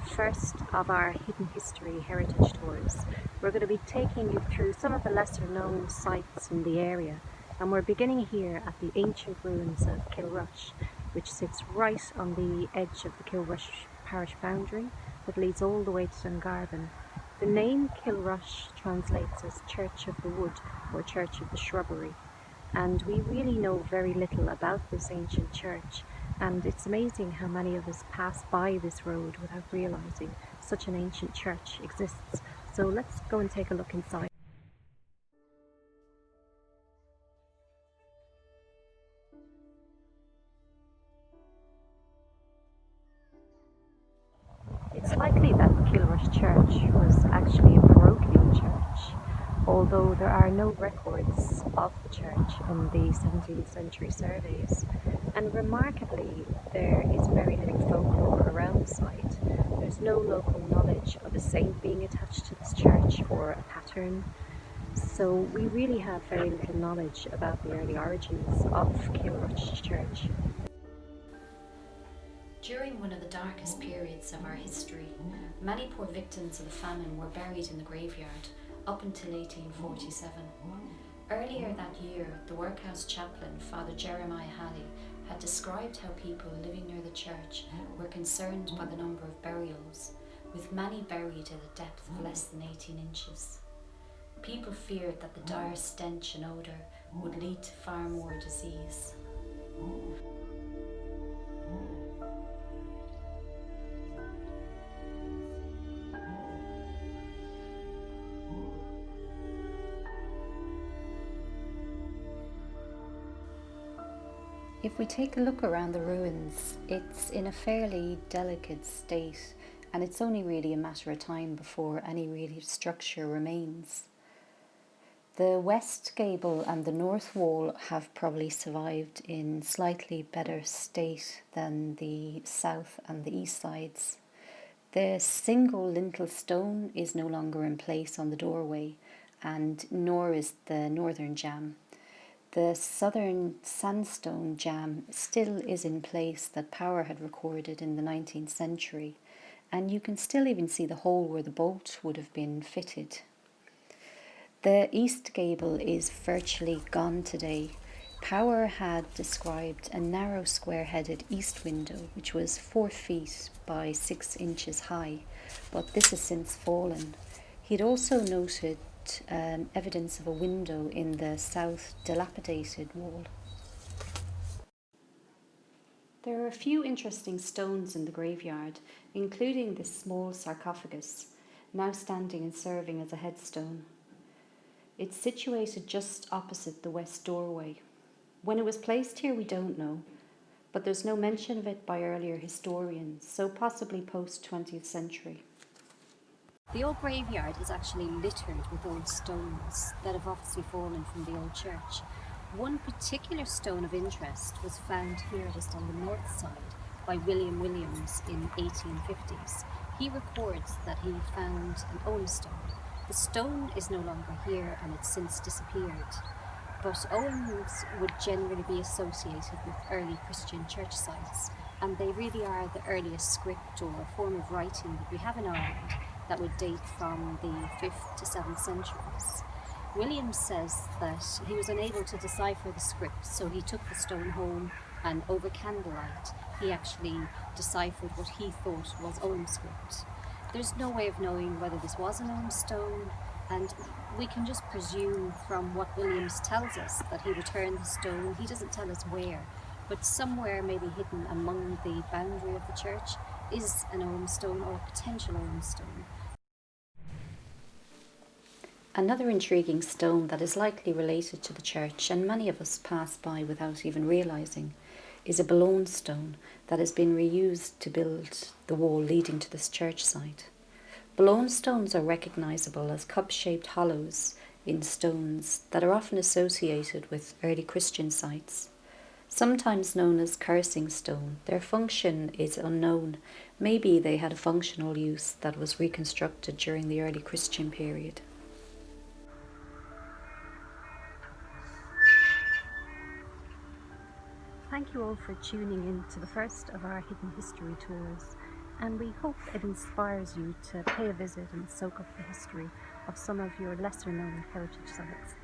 first of our Hidden History Heritage Tours. We're going to be taking you through some of the lesser known sites in the area, and we're beginning here at the ancient ruins of Kilrush, which sits right on the edge of the Kilrush parish boundary that leads all the way to Dungarvan. The name Kilrush translates as Church of the Wood or Church of the Shrubbery, and we really know very little about this ancient church, and it's amazing how many of us pass by this road without realising such an ancient church exists. So let's go and take a look inside. It's likely that Kilrush Church was actually a parochial church, although there are no records of the church in the 17th century surveys. And remarkably, there is very little folklore around the site. There's no local knowledge of a saint being attached to this church or a pattern. So we really have very little knowledge about the early origins of Kilrush Church. During one of the darkest periods of our history, many poor victims of the famine were buried in the graveyard up until 1847. Earlier that year, the workhouse chaplain, Father Jeremiah Halley, had described how people living near the church were concerned by the number of burials, with many buried at a depth of less than 18 inches. People feared that the dire stench and odour would lead to far more disease. If we take a look around the ruins, it's in a fairly delicate state, and it's only really a matter of time before any real structure remains. The west gable and the north wall have probably survived in slightly better state than the south and the east sides. The single lintel stone is no longer in place on the doorway, and nor is the northern jamb. The southern sandstone jamb still is in place that Power had recorded in the 19th century, and you can still even see the hole where the bolt would have been fitted. The east gable is virtually gone today. Power had described a narrow square-headed east window which was 4 feet by 6 inches high, but this has since fallen. He'd also noted evidence of a window in the south dilapidated wall. There are a few interesting stones in the graveyard, including this small sarcophagus, now standing and serving as a headstone. It's situated just opposite the west doorway. When it was placed here we don't know, but there's no mention of it by earlier historians, so possibly post-20th century. The old graveyard is actually littered with old stones that have obviously fallen from the old church. One particular stone of interest was found here just on the north side by William Williams in 1850s. He records that he found an Ogham stone. The stone is no longer here and it's since disappeared, but Oghams would generally be associated with early Christian church sites, and they really are the earliest script or form of writing that we have in Ireland that would date from the 5th to 7th centuries. Williams says that he was unable to decipher the script, so he took the stone home and over candlelight he actually deciphered what he thought was Ogham script. There's no way of knowing whether this was an Ogham stone, and we can just presume from what Williams tells us that he returned the stone. He doesn't tell us where, but somewhere maybe hidden among the boundary of the church is an Ogham stone or a potential Ogham stone. Another intriguing stone that is likely related to the church, and many of us pass by without even realising, is a Bologna stone that has been reused to build the wall leading to this church site. Bologna stones are recognisable as cup-shaped hollows in stones that are often associated with early Christian sites. Sometimes known as cursing stone, their function is unknown. Maybe they had a functional use that was reconstructed during the early Christian period. Thank you all for tuning in to the first of our Hidden History tours. and we hope it inspires you to pay a visit and soak up the history of some of your lesser known heritage sites.